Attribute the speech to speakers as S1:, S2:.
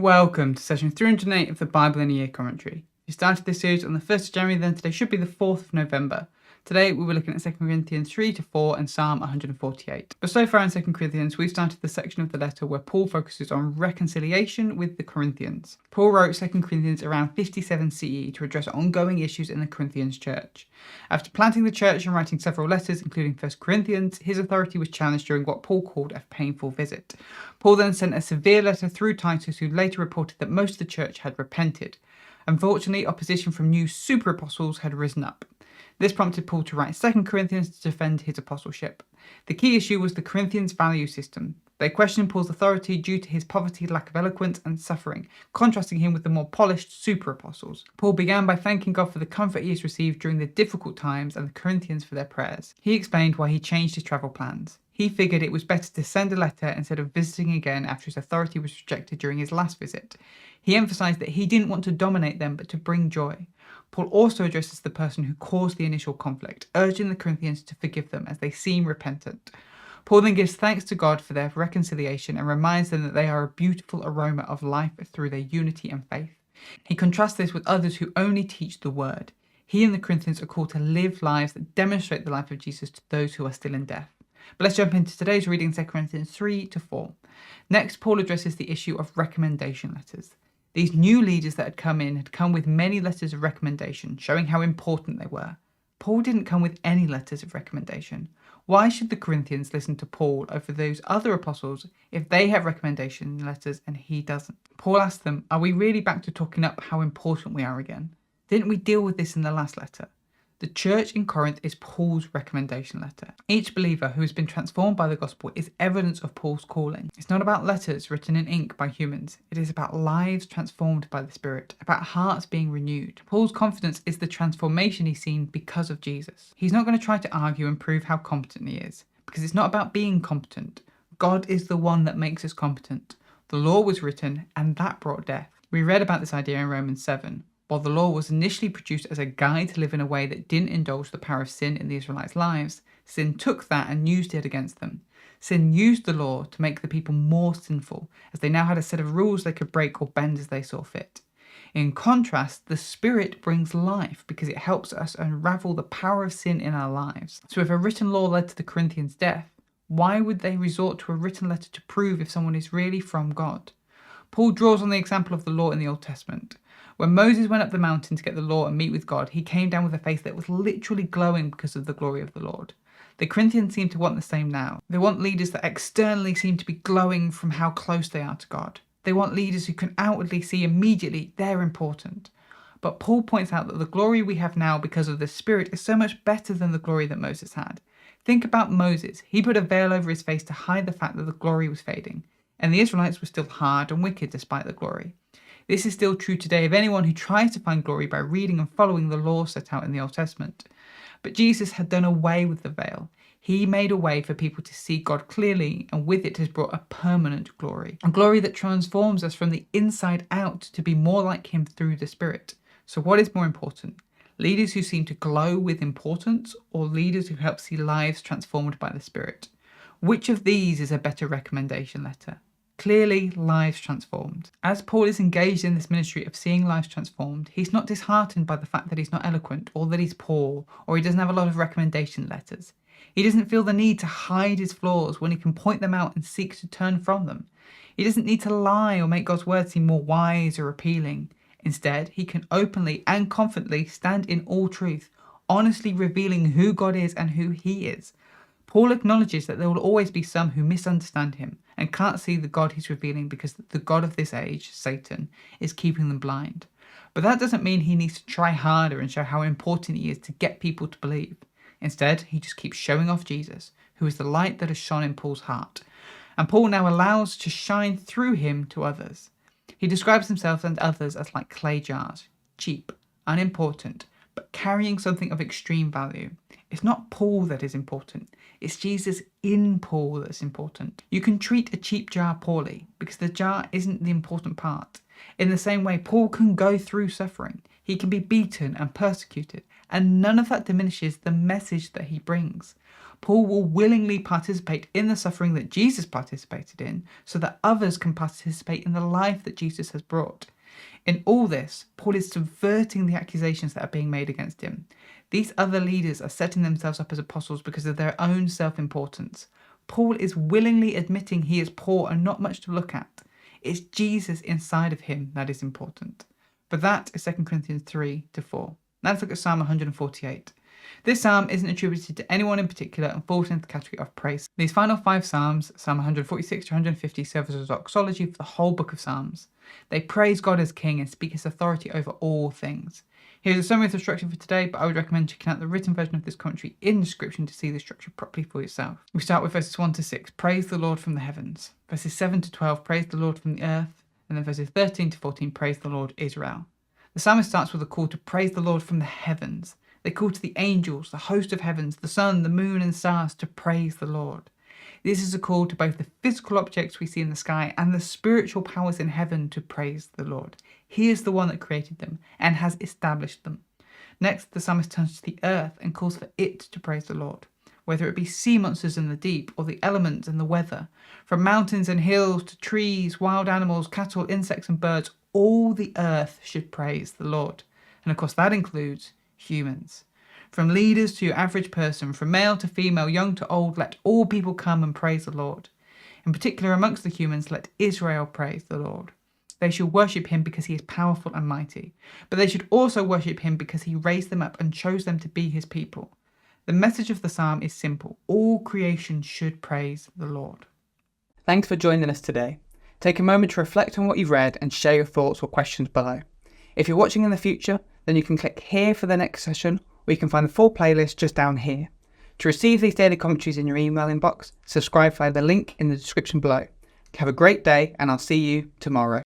S1: Welcome to session 308 of the Bible in a Year commentary. We started this series on the 1st of January, then today should be the 4th of November. Today we were looking at 2 Corinthians 3 to 4 and Psalm 148. But so far in 2 Corinthians, we've started the section of the letter where Paul focuses on reconciliation with the Corinthians. Paul wrote 2 Corinthians around 57 CE to address ongoing issues in the Corinthians church. After planting the church and writing several letters, including 1 Corinthians, his authority was challenged during what Paul called a painful visit. Paul then sent a severe letter through Titus, who later reported that most of the church had repented. Unfortunately, opposition from new super apostles had risen up. This prompted Paul to write 2 Corinthians to defend his apostleship. The key issue was the Corinthians' value system. They questioned Paul's authority due to his poverty, lack of eloquence, and suffering, contrasting him with the more polished super apostles. Paul began by thanking God for the comfort he has received during the difficult times and the Corinthians for their prayers. He explained why he changed his travel plans. He figured it was better to send a letter instead of visiting again after his authority was rejected during his last visit. He emphasized that he didn't want to dominate them but to bring joy. Paul also addresses the person who caused the initial conflict, urging the Corinthians to forgive them as they seem repentant. Paul then gives thanks to God for their reconciliation and reminds them that they are a beautiful aroma of life through their unity and faith. He contrasts this with others who only teach the word. He and the Corinthians are called to live lives that demonstrate the life of Jesus to those who are still in death. But let's jump into today's reading, 2 Corinthians 3 to 4. Next, Paul addresses the issue of recommendation letters. These new leaders that had come with many letters of recommendation, showing how important they were. Paul didn't come with any letters of recommendation. Why should the Corinthians listen to Paul over those other apostles if they have recommendation letters and he doesn't? Paul asked them, are we really back to talking up how important we are again? Didn't we deal with this in the last letter? The church in Corinth is Paul's recommendation letter. Each believer who has been transformed by the gospel is evidence of Paul's calling. It's not about letters written in ink by humans. It is about lives transformed by the Spirit, about hearts being renewed. Paul's confidence is the transformation he's seen because of Jesus. He's not going to try to argue and prove how competent he is, because it's not about being competent. God is the one that makes us competent. The law was written, and that brought death. We read about this idea in Romans 7. While the law was initially produced as a guide to live in a way that didn't indulge the power of sin in the Israelites' lives, sin took that and used it against them. Sin used the law to make the people more sinful, as they now had a set of rules they could break or bend as they saw fit. In contrast, the Spirit brings life because it helps us unravel the power of sin in our lives. So if a written law led to the Corinthians' death, why would they resort to a written letter to prove if someone is really from God? Paul draws on the example of the law in the Old Testament. When Moses went up the mountain to get the law and meet with God, he came down with a face that was literally glowing because of the glory of the Lord. The Corinthians seem to want the same now. They want leaders that externally seem to be glowing from how close they are to God. They want leaders who can outwardly see immediately they're important. But Paul points out that the glory we have now because of the Spirit is so much better than the glory that Moses had. Think about Moses. He put a veil over his face to hide the fact that the glory was fading. And the Israelites were still hard and wicked despite the glory. This is still true today of anyone who tries to find glory by reading and following the law set out in the Old Testament. But Jesus had done away with the veil. He made a way for people to see God clearly, and with it has brought a permanent glory. A glory that transforms us from the inside out to be more like Him through the Spirit. So what is more important? Leaders who seem to glow with importance, or leaders who help see lives transformed by the Spirit? Which of these is a better recommendation letter? Clearly, lives transformed. As Paul is engaged in this ministry of seeing lives transformed, he's not disheartened by the fact that he's not eloquent, or that he's poor, or he doesn't have a lot of recommendation letters. He doesn't feel the need to hide his flaws when he can point them out and seek to turn from them. He doesn't need to lie or make God's word seem more wise or appealing. Instead, he can openly and confidently stand in all truth, honestly revealing who God is and who he is. Paul acknowledges that there will always be some who misunderstand him and can't see the God he's revealing because the God of this age, Satan, is keeping them blind. But that doesn't mean he needs to try harder and show how important he is to get people to believe. Instead, he just keeps showing off Jesus, who is the light that has shone in Paul's heart. And Paul now allows to shine through him to others. He describes himself and others as like clay jars, cheap, unimportant, but carrying something of extreme value. It's not Paul that is important. It's Jesus in Paul that's important. You can treat a cheap jar poorly because the jar isn't the important part. In the same way, Paul can go through suffering. He can be beaten and persecuted, and none of that diminishes the message that he brings. Paul will willingly participate in the suffering that Jesus participated in so that others can participate in the life that Jesus has brought. In all this, Paul is subverting the accusations that are being made against him. These other leaders are setting themselves up as apostles because of their own self-importance. Paul is willingly admitting he is poor and not much to look at. It's Jesus inside of him that is important. But that is 2 Corinthians 3-4. Now let's look at Psalm 148. This psalm isn't attributed to anyone in particular and falls into the category of praise. These final 5 psalms, Psalm 146 to 150, serve as a doxology for the whole book of Psalms. They praise God as King and speak his authority over all things. Here's a summary of the structure for today, but I would recommend checking out the written version of this commentary in the description to see the structure properly for yourself. We start with verses 1-6, praise the Lord from the heavens. Verses 7-12, praise the Lord from the earth. And then verses 13-14, praise the Lord Israel. The psalmist starts with a call to praise the Lord from the heavens. They call to the angels, the host of heavens, the sun, the moon and stars to praise the Lord. This is a call to both the physical objects we see in the sky and the spiritual powers in heaven to praise the Lord. He is the one that created them and has established them. Next, the psalmist turns to the earth and calls for it to praise the Lord. Whether it be sea monsters in the deep or the elements and the weather, from mountains and hills to trees, wild animals, cattle, insects and birds, all the earth should praise the Lord. And of course that includes humans. From leaders to your average person, from male to female, young to old, let all people come and praise the Lord. In particular amongst the humans, let Israel praise the Lord. They should worship him because he is powerful and mighty, but they should also worship him because he raised them up and chose them to be his people. The message of the psalm is simple. All creation should praise the Lord. Thanks for joining us today. Take a moment to reflect on what you've read and share your thoughts or questions below. If you're watching in the future, then you can click here for the next session, or you can find the full playlist just down here. To receive these daily commentaries in your email inbox, subscribe via the link in the description below. Have a great day, and I'll see you tomorrow.